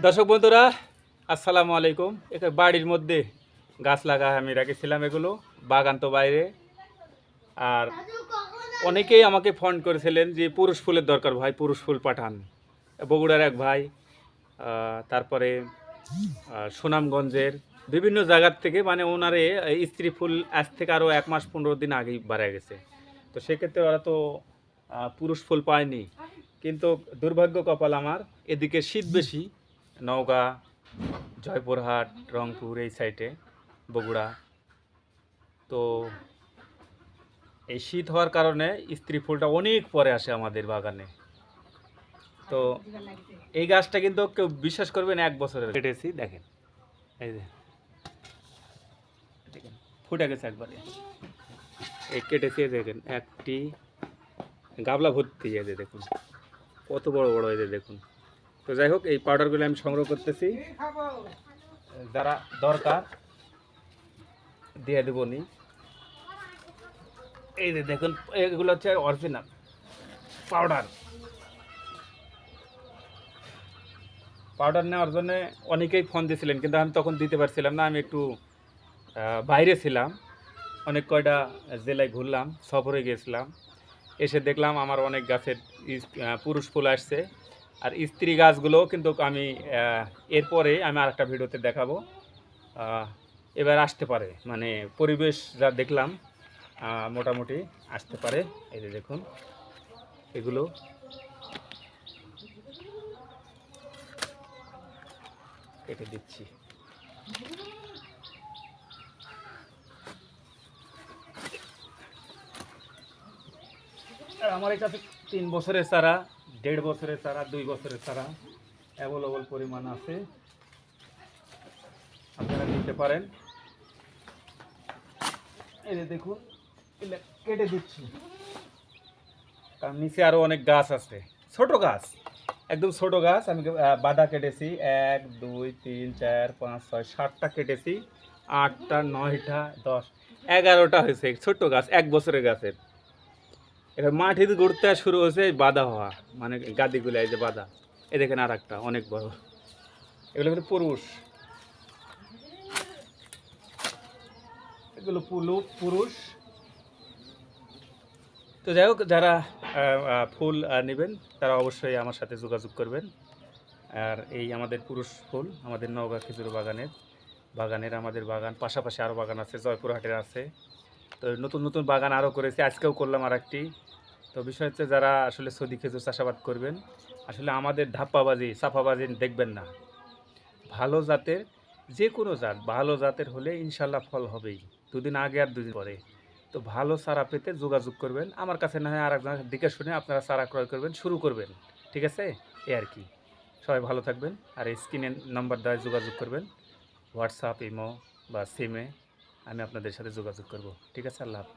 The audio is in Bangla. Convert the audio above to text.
দর্শক বন্ধুরা আসসালামু আলাইকুম। এটা বাড়ির মধ্যে গাছ লাগা আমি রেখেছিলাম, এগুলো বাগান তো বাইরে। আর অনেকেই আমাকে ফোন করেছিলেন যে পুরুষ ফুলের দরকার ভাই, পুরুষ ফুল পাঠান। বগুড়ার এক ভাই, তারপরে সুনামগঞ্জের বিভিন্ন জায়গার থেকে, মানে ওনারে স্ত্রী ফুল আজ থেকে আরও 1 মাস 15 দিন আগেই বাড়া গেছে। তো সেক্ষেত্রে ওরা তো পুরুষ ফুল পায়নি। কিন্তু দুর্ভাগ্য কপাল আমার, এদিকে শীত বেশি, নওগাঁ, জয়পুরহাট, রংপুর এই সাইডে, বগুড়া। তো এই শীত হওয়ার কারণে স্ত্রী ফুলটা অনেক পরে আসে আমাদের বাগানে। তো এই গাছটা কিন্তু কেউ বিশ্বাস করবেন 1 বছরের কেটেছি, দেখেন এই যে দেখেন ফুটে গেছে একবারে। এই কেটেছি, দেখেন একটি গাবলা ভর্তি, এই যে দেখুন কত বড় বড়, এই যে দেখুন। তো যাই হোক, এই পাউডারগুলো আমি সংগ্রহ করতেছি, যারা দরকার দিয়ে দেবনি। এই যে দেখুন, এগুলো হচ্ছে অরিজিনাল পাউডার। পাউডার নেওয়ার জন্য অনেকেই ফোন দিয়েছিলেন, কিন্তু আমি তখন দিতে পারছিলাম না, আমি একটু বাইরে ছিলাম। অনেক কয়টা জেলায় ঘুরলাম, সফরে গিয়েছিলাম। এসে দেখলাম আমার অনেক গাছের পুরুষ ফুল আসছে। আর স্ত্রী গাছগুলোও কিন্তু আমি এরপরে আমি আর একটা ভিডিওতে দেখাবো। এবার আসতে পারে, মানে পরিবেশ যা দেখলাম মোটামুটি আসতে পারে। এই যে দেখুন এগুলো কেটে দিচ্ছি। আর আমার কাছে 3 বছরের চারা, 1.5 বছরের চারা, 2 বছরের চারা অ্যাভেলেবল পরিমাণ আছে, আপনারা নিতে পারেন। এই যে দেখুন এগুলো কেটে দিচ্ছি, কারণ নিচে আরও অনেক গাছ আছে, ছোট গাছ, একদম ছোট গাছ। আমি বাধা কেটেছি 1 2 3 4 5 6 7টা কেটেছি, 8টা 9টা 10 11টা হয়েছে ছোট্ট গাছ, 1 বছরের গাছের। এবার মাটিতে ঘুরতে শুরু হয়েছে বাধা হওয়া, মানে গাদিগুলো এই যে বাধা। এই দেখেন আর একটা অনেক বড়, এগুলো কিন্তু পুরুষ, এগুলো পুরুষ। তো যাই হোক, যারা ফুল নেবেন তারা অবশ্যই আমার সাথে যোগাযোগ করবেন। আর এই আমাদের পুরুষ ফুল আমাদের নওগাঁ খেজুর বাগানের আমাদের বাগান, পাশাপাশি আরও বাগান আছে, জয়পুরহাটের আছে। তো নতুন নতুন বাগান আরও করেছি, আজকেও করলাম আর একটি। তো বিষয় হচ্ছে, যারা আসলে সৌদি খেজুর চাষাবাদ করবেন, আসলে আমাদের ধাপ্পাবাজি চাপাবাজি দেখবেন না। ভালো জাতের, যে কোনো জাত ভালো জাতের হলে ইনশাল্লাহ ফল হবেই, 2 দিন আগে আর 2 দিন পরে। তো ভালো চারা পেতে যোগাযোগ করবেন আমার কাছে, না হয় আর একজনের দিকে শুনে আপনারা চারা ক্রয় করবেন, শুরু করবেন। ঠিক আছে, এই আর কি। সবাই ভালো থাকবেন। আর স্ক্রিনের নাম্বার দ্বারা যোগাযোগ করবেন, হোয়াটসঅ্যাপ, ইমো বা সিমে আমি আপনাদের সাথে যোগাযোগ করব। ঠিক আছে, আল্লাহ হাফেজ।